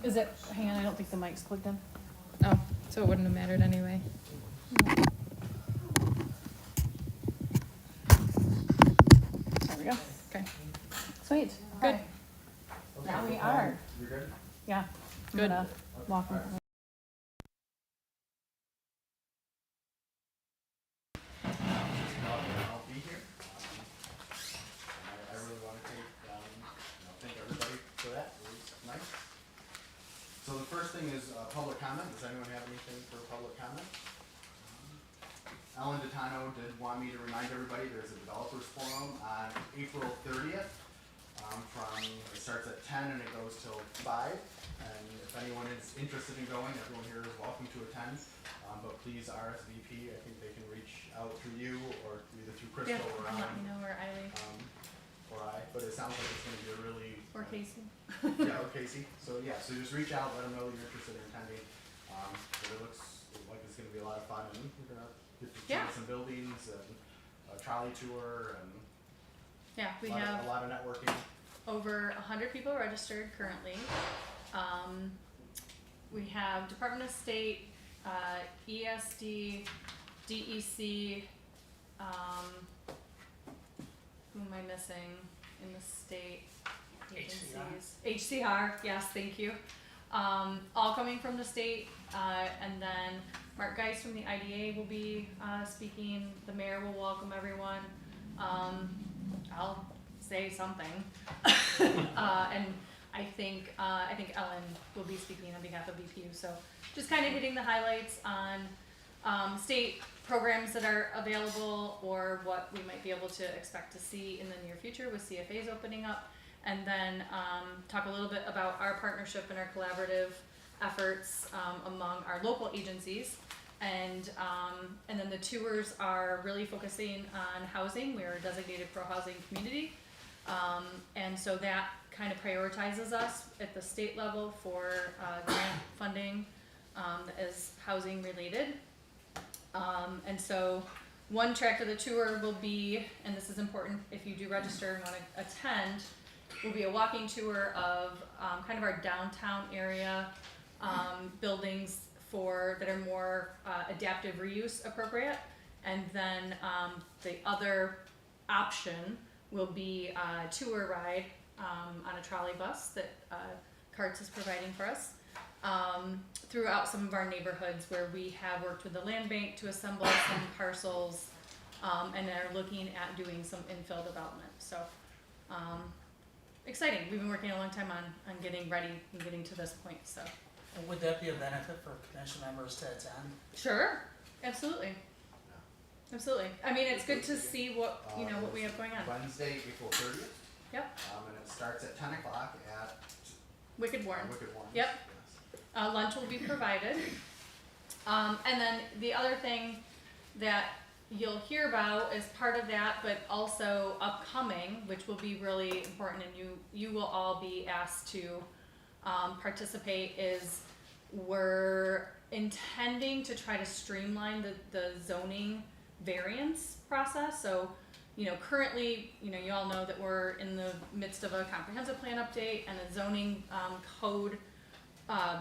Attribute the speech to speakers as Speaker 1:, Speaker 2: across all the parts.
Speaker 1: Is it, hang on, I don't think the mic's plugged in.
Speaker 2: Oh, so it wouldn't have mattered anyway.
Speaker 1: There we go.
Speaker 2: Okay.
Speaker 1: Sweet.
Speaker 2: Good.
Speaker 1: Okay. Now we are.
Speaker 3: You're good?
Speaker 1: Yeah. I'm
Speaker 2: Good.
Speaker 1: gonna walk them.
Speaker 3: I'll be here. I really want to thank everybody for that. It was nice. So the first thing is public comment. Does anyone have anything for public comment? Ellen Ditano did want me to remind everybody there's a developers forum on April 30th. It starts at 10 and it goes till 5. And if anyone is interested in going, everyone here is welcome to attend. But please RSVP. I think they can reach out through you or either through Crystal or
Speaker 2: Let me know where Eileen
Speaker 3: but it sounds like it's going to be a really
Speaker 2: or Casey.
Speaker 3: yeah, or Casey. So yeah, so just reach out, let them know that you're interested in attending. But it looks like it's going to be a lot of fun, and we're going to get to see some buildings and a trolley tour and
Speaker 2: Yeah, we
Speaker 3: a
Speaker 2: have
Speaker 3: lot of networking.
Speaker 2: over 100 people registered currently. We have Department of State, ESD, DEC, who am I missing in the state agencies? HCR, yes, thank you. All coming from the state, and then Mark Geis from the IDA will be speaking. The mayor will welcome everyone. I'll say something, and I think Ellen will be speaking on behalf of BPU. So just kind of hitting the highlights on state programs that are available or what we might be able to expect to see in the near future with CFAs opening up, and then talk a little bit about our partnership and our collaborative efforts among our local agencies. And then the tours are really focusing on housing. We're a designated pro-housing community. And so that kind of prioritizes us at the state level for grant funding that is housing related. And so one track of the tour will be, and this is important if you do register and want to attend, will be a walking tour of kind of our downtown area buildings that are more adaptive reuse appropriate. And then the other option will be a tour ride on a trolley bus that CARTS is providing for us throughout some of our neighborhoods where we have worked with the land bank to assemble some parcels and are looking at doing some infill development. So exciting. We've been working a long time on getting ready and getting to this point. So
Speaker 4: Would that be a benefit for commission members to attend?
Speaker 2: sure, absolutely. Absolutely. I mean, it's good to see what what we have going on.
Speaker 3: Wednesday, April 30th.
Speaker 2: Yep.
Speaker 3: And it starts at 10 o'clock at
Speaker 2: Wicked Warren.
Speaker 3: Wicked Warren.
Speaker 2: Yep.
Speaker 3: Yes.
Speaker 2: Lunch will be provided. And then the other thing that you'll hear about as part of that, but also upcoming, which will be really important, and you will all be asked to participate, is we're intending to try to streamline the zoning variance process. So, currently, you all know that we're in the midst of a comprehensive plan update and a zoning code,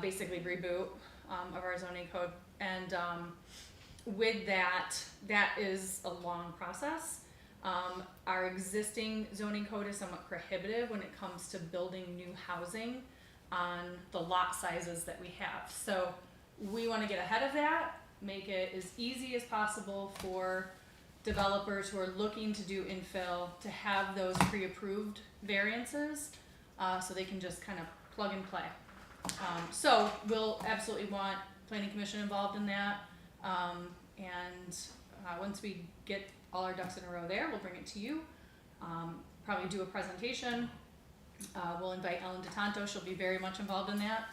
Speaker 2: basically reboot of our zoning code. And with that is a long process. Our existing zoning code is somewhat prohibitive when it comes to building new housing on the lot sizes that we have. So we want to get ahead of that, make it as easy as possible for developers who are looking to do infill to have those pre-approved variances so they can just kind of plug and play. So we'll absolutely want Planning Commission involved in that. And once we get all our ducks in a row there, we'll bring it to you. Probably do a presentation. We'll invite Ellen DeTanto. She'll be very much involved in that.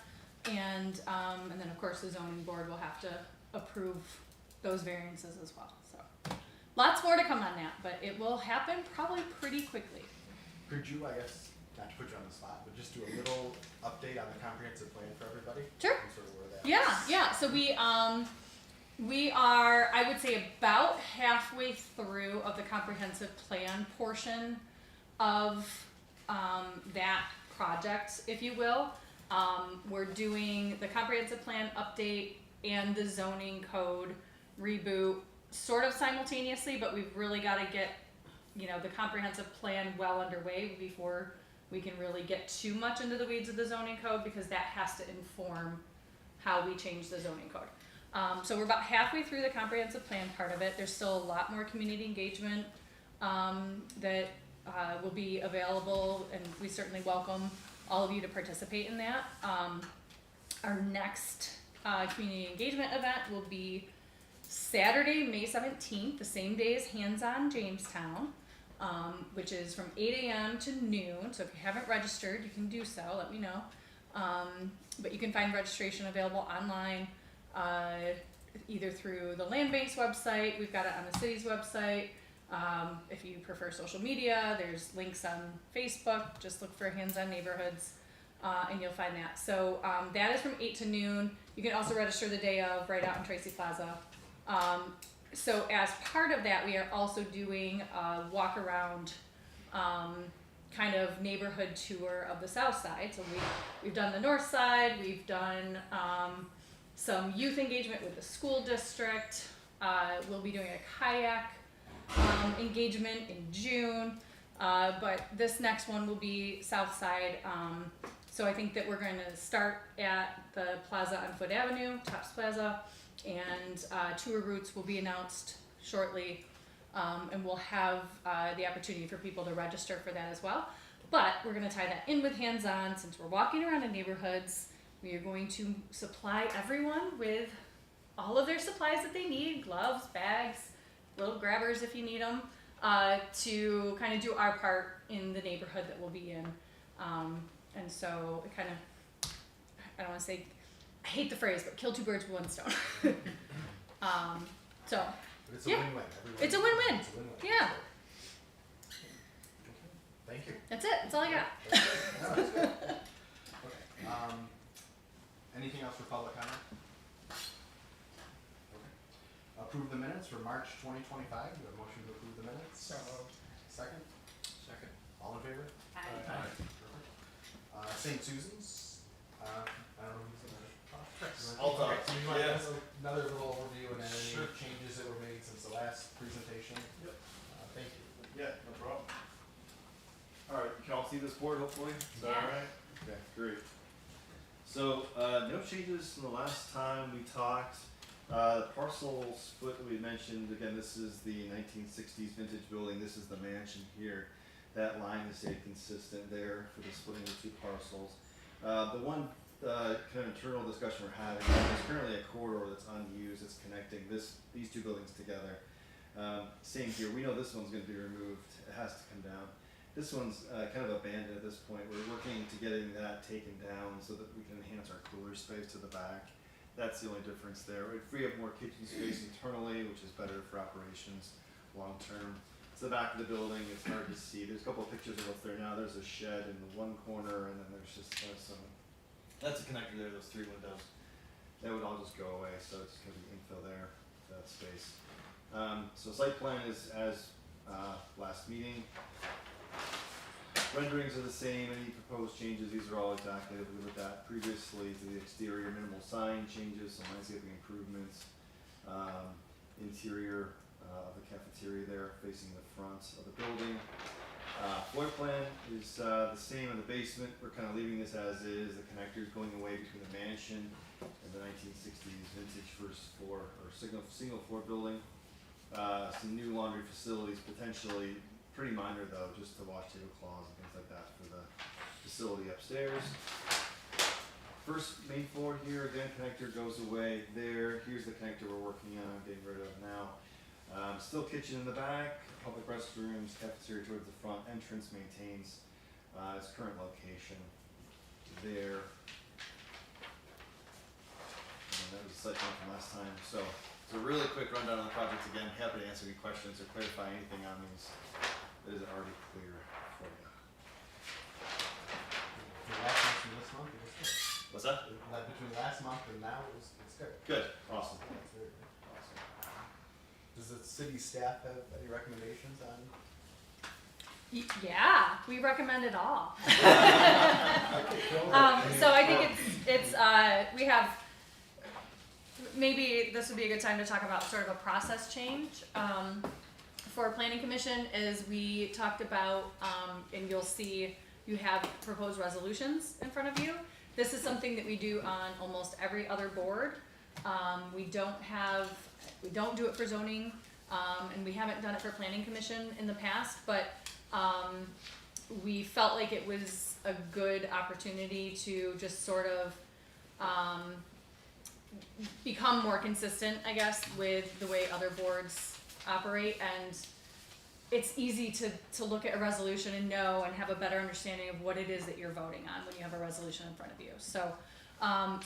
Speaker 2: And then of course the zoning board will have to approve those variances as well. So lots more to come on that, but it will happen probably pretty quickly.
Speaker 3: Could you, I guess, not to put you on the spot, but just do a little update on the comprehensive plan for everybody?
Speaker 2: Sure.
Speaker 3: And sort of where that
Speaker 2: Yeah. So we are, I would say, about halfway through of the comprehensive plan portion of that project, if you will. We're doing the comprehensive plan update and the zoning code reboot sort of simultaneously, but we've really got to get, the comprehensive plan well underway before we can really get too much into the weeds of the zoning code, because that has to inform how we change the zoning code. So we're about halfway through the comprehensive plan part of it. There's still a lot more community engagement that will be available, and we certainly welcome all of you to participate in that. Our next community engagement event will be Saturday, May 17th, the same day as Hands On Jamestown, which is from 8 a.m. to noon. So if you haven't registered, you can do so. Let me know. But you can find registration available online, either through the land bank's website. We've got it on the city's website. If you prefer social media, there's links on Facebook. Just look for Hands On Neighborhoods, and you'll find that. So that is from 8 to noon. You can also register the day of right out in Tracy Plaza. So as part of that, we are also doing a walk around kind of neighborhood tour of the south side. So we've done the north side, we've done some youth engagement with the school district. We'll be doing a kayak engagement in June, but this next one will be south side. So I think that we're going to start at the plaza on Foot Avenue, Tops Plaza, and tour routes will be announced shortly, and we'll have the opportunity for people to register for that as well. But we're going to tie that in with Hands On. Since we're walking around in neighborhoods, we are going to supply everyone with all of their supplies that they need, gloves, bags, little grabbers if you need them, to kind of do our part in the neighborhood that we'll be in. And so it kind of, I don't want to say, I hate the phrase, but kill two birds with one stone. So
Speaker 3: But it's a
Speaker 2: Yeah.
Speaker 3: win-win. Everybody-
Speaker 2: It's a win-win.
Speaker 3: It's a win-win.
Speaker 2: Yeah.
Speaker 3: Okay. Thank you.
Speaker 2: That's it. That's all I got.
Speaker 3: That's good. No, that's good. Okay. Anything else for public comment? Okay. Approve the minutes for March 2025. Do you have a motion to approve the minutes?
Speaker 4: So moved.
Speaker 3: Second? Second. All in favor?
Speaker 1: Aye.
Speaker 3: Perfect. St. Susan's, I don't know who's in there.
Speaker 5: I'll talk.
Speaker 3: Okay, so you want to
Speaker 5: Yeah.
Speaker 3: give us another little overview and then
Speaker 5: Sure.
Speaker 3: any changes that were made since the last presentation?
Speaker 5: Yep.
Speaker 3: Thank you.
Speaker 5: Yeah, no problem. Alright, you can all see this board hopefully? Is that
Speaker 1: Yeah.
Speaker 5: alright? Okay, great. So, no changes from the last time we talked. The parcel split that we mentioned, again, this is the 1960s vintage building, this is the mansion here. That line has stayed consistent there for the splitting of the two parcels. The one kind of internal discussion we're having, there's currently a corridor that's unused, that's connecting these two buildings together. Same here, we know this one's gonna be removed, it has to come down. This one's kind of abandoned at this point. We're working to getting that taken down so that we can enhance our cooler space to the back. That's the only difference there. We free up more kitchen space internally, which is better for operations long term. It's the back of the building, it's hard to see. There's a couple of pictures of what's there now. There's a shed in the one corner, and then there's just some, that's a connector there, those three windows. That would all just go away, so it's gonna be infill there, that space. So site plan is as last meeting. Renderings are the same, any proposed changes, these are all exactly as we looked at previously. To the exterior, minimal sign changes, some landscaping improvements. Interior of the cafeteria there facing the front of the building. Floor plan is the same in the basement, we're kind of leaving this as is. The connectors going away between the mansion and the 1960s vintage first floor or single floor building. Some new laundry facilities potentially. Pretty minor though, just to wash tablecloths and things like that for the facility upstairs. First main floor here, again, connector goes away there. Here's the connector we're working on, getting rid of now. Still kitchen in the back, public restrooms, cafeteria towards the front. Entrance maintains its current location there. And that was the site plan from last time. So a really quick rundown on the project again. Happy to answer any questions or clarify anything on these that isn't already clear for you.
Speaker 3: The last month and this month, it was good.
Speaker 5: What's that?
Speaker 3: Like between last month and now, it's good.
Speaker 5: Good, awesome.
Speaker 3: That's very good.
Speaker 5: Awesome.
Speaker 3: Does the city staff have any recommendations on
Speaker 2: Yeah, we recommend it all. So I think we have, maybe this would be a good time to talk about sort of a process change. For planning commission, is we talked about, and you'll see you have proposed resolutions in front of you. This is something that we do on almost every other board. We don't do it for zoning, and we haven't done it for planning commission in the past, but we felt like it was a good opportunity to just sort of become more consistent, I guess, with the way other boards operate. And it's easy to look at a resolution and know and have a better understanding of what it is that you're voting on when you have a resolution in front of you. So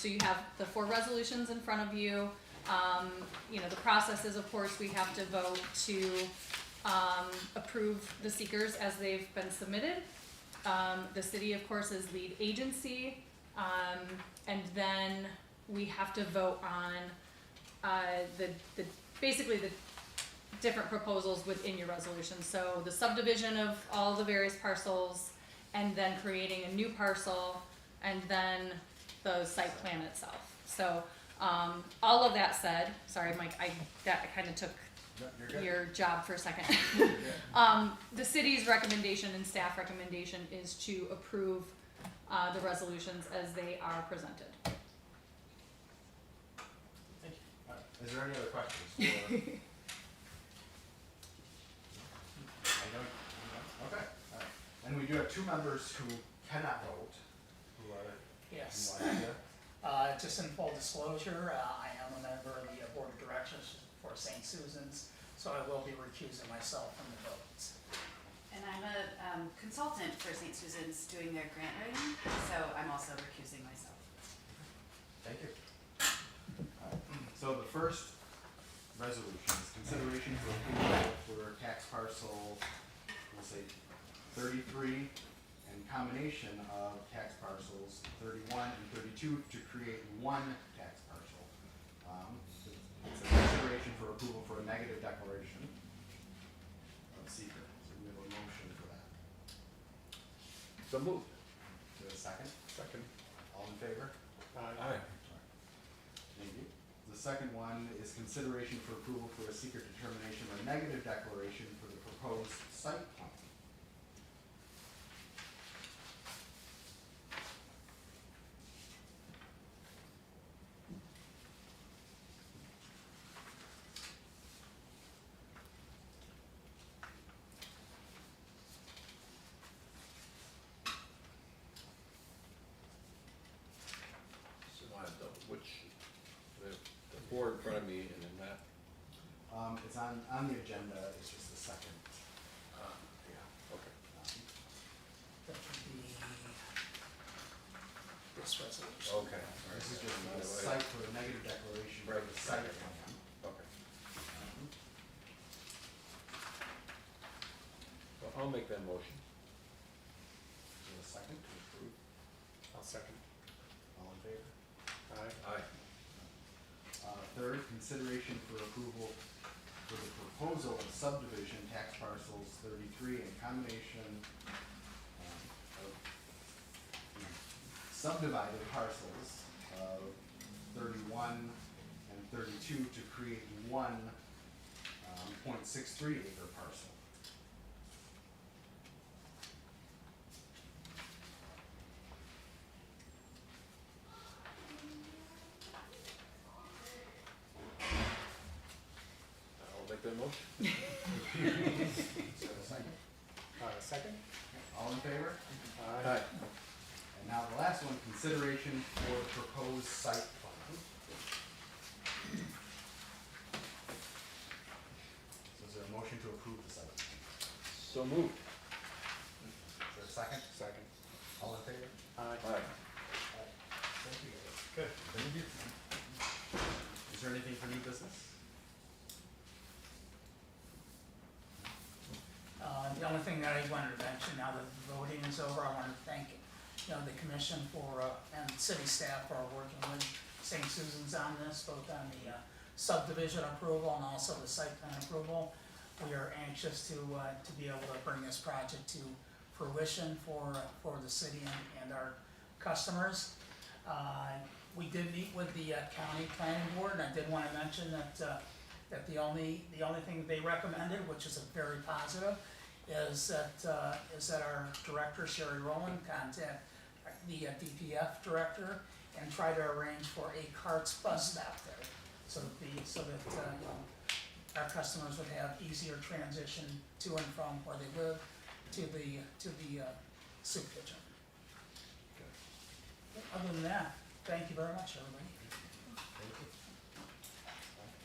Speaker 2: you have the 4 resolutions in front of you. The process is, of course, we have to vote to approve the seekers as they've been submitted. The city, of course, is lead agency, and then we have to vote on basically the different proposals within your resolution. So the subdivision of all the various parcels, and then creating a new parcel, and then the site plan itself. So all of that said, sorry, Mike, that kind of took
Speaker 3: No, you're good.
Speaker 2: your job for a second.
Speaker 3: You're good.
Speaker 2: The city's recommendation and staff recommendation is to approve the resolutions as they are presented.
Speaker 3: Thank you. Is there any other questions? For... Okay. All right. And we do have 2 members who cannot vote. Who are
Speaker 4: Yes.
Speaker 3: who are-
Speaker 4: Just in full disclosure, I am a member of the board of directors for St. Susan's, so I will be recusing myself from the votes.
Speaker 6: And I'm a consultant for St. Susan's doing their grant writing, so I'm also recusing myself.
Speaker 3: Thank you. All right. So the first resolution is consideration for approval for tax parcel, we'll say 33, and combination of tax parcels 31 and 32 to create 1 tax parcel. It's a consideration for approval for a negative declaration of seeker. So we have a motion for that.
Speaker 7: So moved.
Speaker 3: Do we have a second?
Speaker 7: Second.
Speaker 3: All in favor?
Speaker 7: Aye.
Speaker 3: Thank you. The second one is consideration for approval for a secret determination or negative declaration for the proposed site plan.
Speaker 7: So I have the board in front of me and then that,
Speaker 3: It's on the agenda, it's just the second.
Speaker 7: yeah, okay.
Speaker 4: That would be this resolution.
Speaker 7: Okay, all right.
Speaker 3: This is just
Speaker 7: By
Speaker 3: a
Speaker 7: the way,
Speaker 3: site for a negative declaration for
Speaker 7: Right.
Speaker 3: the site plan.
Speaker 7: Okay, well, I'll make that motion.
Speaker 3: Is there a second to approve?
Speaker 7: I'll second.
Speaker 3: All in favor?
Speaker 7: Aye.
Speaker 3: Third, consideration for approval for the proposal of subdivision tax parcels 33 and combination of subdivided parcels of 31 and 32 to create 1 .63 acre parcel.
Speaker 7: I'll make that motion.
Speaker 3: Is there a second?
Speaker 7: Second.
Speaker 3: All in favor?
Speaker 7: Aye.
Speaker 3: And now the last one, consideration for proposed site plan. So is there a motion to approve the site plan?
Speaker 7: So moved.
Speaker 3: Is there a second?
Speaker 7: Second.
Speaker 3: All in favor?
Speaker 7: Aye.
Speaker 3: Thank you guys. Good. Thank you. Is there anything for new business?
Speaker 4: The only thing that I wanted to mention, now that the voting is over, I want to thank, the commission and city staff for working with St. Susan's on this, both on the subdivision approval and also the site plan approval. we are anxious to be able to bring this project to fruition for the city and our customers. We did meet with the county planning board, and I did wanna mention that the only thing that they recommended, which is a very positive, is that our director, Sherry Rowland, contact the DPF director and try to arrange for a carts bus stop there, so that our customers would have easier transition to and from where they live to the soup kitchen. Other than that, thank you very much, everybody.
Speaker 3: Thank you.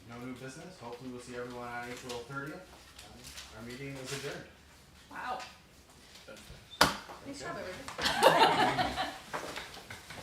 Speaker 3: No new business, hopefully we'll see everyone on April 30th. Our meeting is adjourned.
Speaker 2: Wow.
Speaker 7: That's nice.
Speaker 2: Nice
Speaker 3: Okay.
Speaker 2: job, everybody.